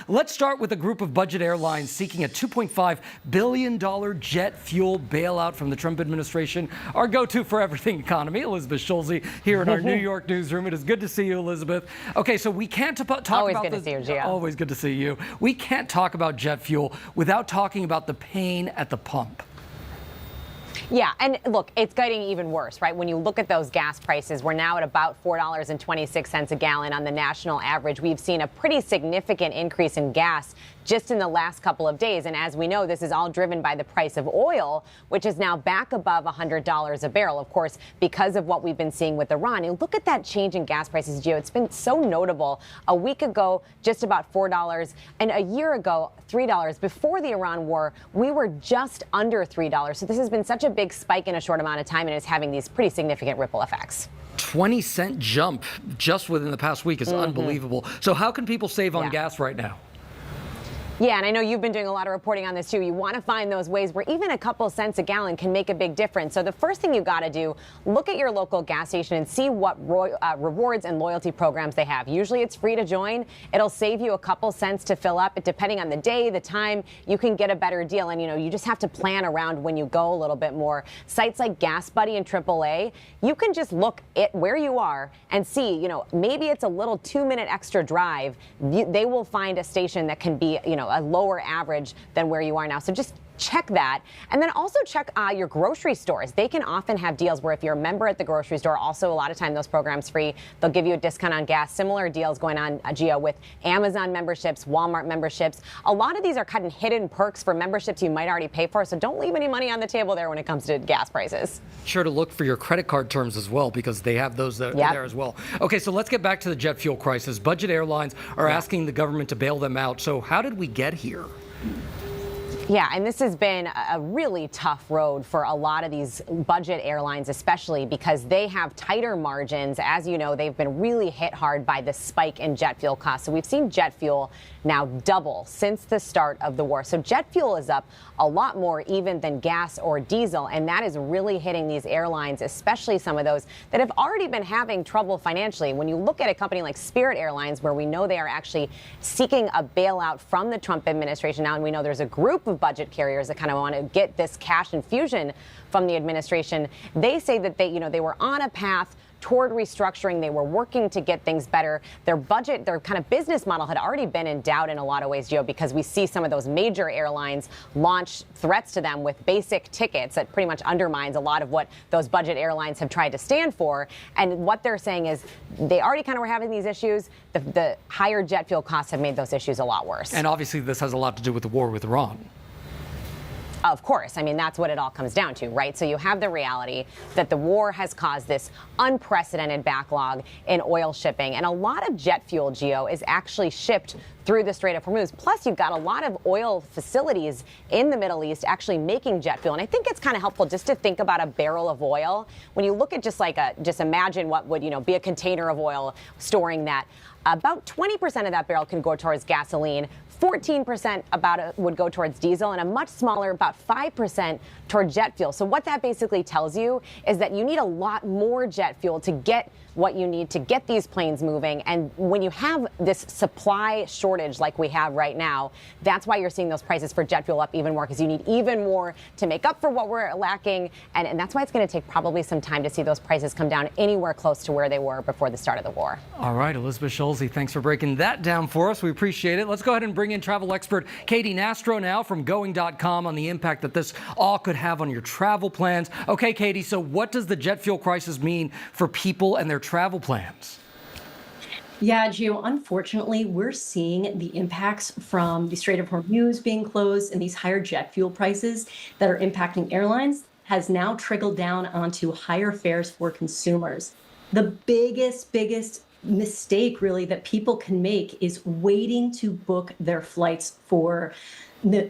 Let's start with a group of budget airlines seeking a $2.5 billion jet fuel bailout from the Trump administration. Our go-to for everything economy, Elizabeth Schulze, here in our New York newsroom. It is good to see you, Elizabeth. Okay, so we can't talk about Always good to see you, Gio. Always good to see you. We can't talk about jet fuel without talking about the pain at the pump. Yeah, and look, it's getting even worse, right? When you look at those gas prices, we're now at about $4.26 a gallon on the national average. We've seen a pretty significant increase in gas just in the last couple of days. And as we know, this is all driven by the price of oil, which is now back above $100 a barrel, of course, because of what we've been seeing with Iran. And look at that change in gas prices, Gio. It's been so notable. A week ago, just about $4, and a year ago, $3. Before the Iran war, we were just under $3. So this has been such a big spike in a short amount of time, and it's having these pretty significant ripple effects. 20-cent jump just within the past week is unbelievable. So how can people save on gas right now? Yeah, and I know you've been doing a lot of reporting on this too. You want to find those ways where even a couple cents a gallon can make a big difference. So the first thing you've got to do, look at your local gas station and see what rewards and loyalty programs they have. Usually it's free to join. It'll save you a couple cents to fill up. Depending on the day, the time, you can get a better deal. And, you know, you just have to plan around when you go a little bit more. Sites like Gas Buddy and AAA, you can just look at where you are and see, you know, maybe it's a little 2-minute extra drive. They will find a station that can be, you know, a lower average than where you are now. So just check that. And then also check your grocery stores. They can often have deals where if you're a member at the grocery store, also a lot of time those programs free, they'll give you a discount on gas. Similar deals going on, Gio, with Amazon memberships, Walmart memberships. A lot of these are kind of hidden perks for memberships you might already pay for. So don't leave any money on the table there when it comes to gas prices. Sure to look for your credit card terms as well, because they have those there as well. Okay, so let's get back to the jet fuel crisis. Budget airlines are asking the government to bail them out. So how did we get here? Yeah, and this has been a really tough road for a lot of these budget airlines, especially because they have tighter margins. As you know, they've been really hit hard by the spike in jet fuel costs. So we've seen jet fuel now double since the start of the war. So jet fuel is up a lot more even than gas or diesel, and that is really hitting these airlines, especially some of those that have already been having trouble financially. When you look at a company like Spirit Airlines, where we know they are actually seeking a bailout from the Trump administration now, and we know there's a group of budget carriers that kind of want to get this cash infusion from the administration, they say that they were on a path toward restructuring. They were working to get things better. Their budget, their kind of business model had already been in doubt in a lot of ways, Gio, because we see some of those major airlines launch threats to them with basic tickets that pretty much undermines a lot of what those budget airlines have tried to stand for. And what they're saying is they already kind of were having these issues. The higher jet fuel costs have made those issues a lot worse. And obviously this has a lot to do with the war with Iran. Of course. I mean, that's what it all comes down to, right? So you have the reality that the war has caused this unprecedented backlog in oil shipping. And a lot of jet fuel, Gio, is actually shipped through the Strait of Hormuz. Plus, you've got a lot of oil facilities in the Middle East actually making jet fuel. And I think it's kind of helpful just to think about a barrel of oil. When you look at just imagine what would, be a container of oil storing that. About 20% of that barrel can go towards gasoline. 14% would go towards diesel, and a much smaller, about 5%, toward jet fuel. So what that basically tells you is that you need a lot more jet fuel to get what you need to get these planes moving. And when you have this supply shortage like we have right now, that's why you're seeing those prices for jet fuel up even more, because you need even more to make up for what we're lacking. And that's why it's going to take probably some time to see those prices come down anywhere close to where they were before the start of the war. All right, Elizabeth Schulze, thanks for breaking that down for us. We appreciate it. Let's go ahead and bring in travel expert Katy Nastro now from Going.com on the impact that this all could have on your travel plans. Okay, Katy, so what does the jet fuel crisis mean for people and their travel plans? Yeah, Gio, unfortunately, we're seeing the impacts from the Strait of Hormuz being closed and these higher jet fuel prices that are impacting airlines has now trickled down onto higher fares for consumers. The biggest mistake really that people can make is waiting to book their flights for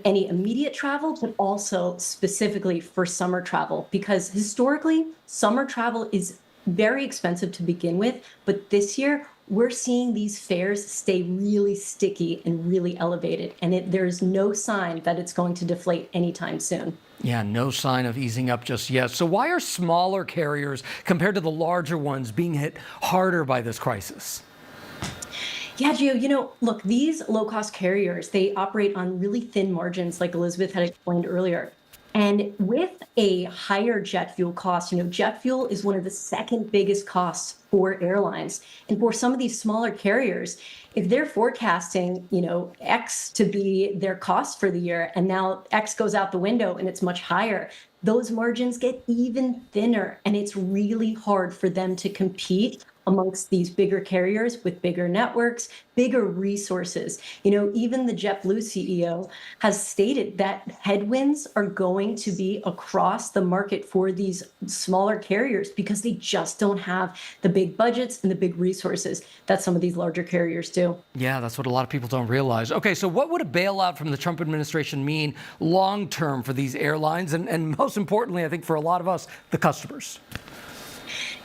any immediate travel, but also specifically for summer travel, because historically summer travel is very expensive to begin with, but this year we're seeing these fares stay really sticky and really elevated, and there's no sign that it's going to deflate anytime soon. Yeah, no sign of easing up just yet. So why are smaller carriers compared to the larger ones being hit harder by this crisis? Yeah, Gio, look, these low-cost carriers, they operate on really thin margins, like Elizabeth had explained earlier. And with a higher jet fuel cost, jet fuel is one of the second biggest costs for airlines. And for some of these smaller carriers, if they're forecasting, X to be their cost for the year, and now X goes out the window and it's much higher, those margins get even thinner, and it's really hard for them to compete amongst these bigger carriers with bigger networks, bigger resources. Even the JetBlue CEO has stated that headwinds are going to be across the market for these smaller carriers because they just don't have the big budgets and the big resources that some of these larger carriers do. Yeah, that's what a lot of people don't realize. Okay, so what would a bailout from the Trump administration mean long term for these airlines and most importantly, I think for a lot of us, the customers?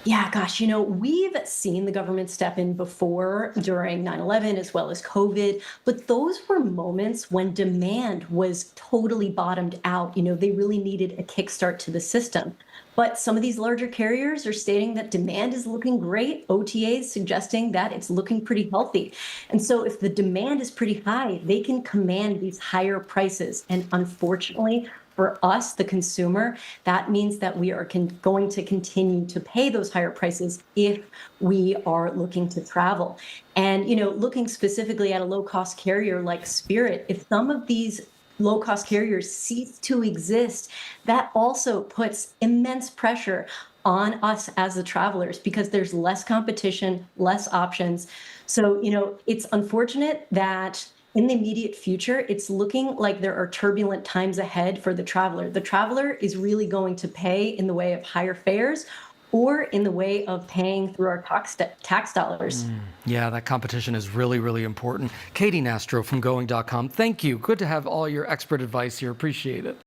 Yeah, gosh, we've seen the government step in before during 9/11 as well as COVID, but those were moments when demand was totally bottomed out. They really needed a kickstart to the system. But some of these larger carriers are stating that demand is looking great. OTAs suggesting that it's looking pretty healthy. And so if the demand is pretty high, they can command these higher prices. And unfortunately, for us, the consumer, that means that we are going to continue to pay those higher prices if we are looking to travel. And, looking specifically at a low-cost carrier like Spirit, if some of these low-cost carriers cease to exist, that also puts immense pressure on us as the travelers because there's less competition, less options. So, it's unfortunate that in the immediate future, it's looking like there are turbulent times ahead for the traveler. The traveler is really going to pay in the way of higher fares or in the way of paying through our tax dollars. Yeah, that competition is really, really important. Katy Nastro from Going.com, thank you. Good to have all your expert advice here. Appreciate it.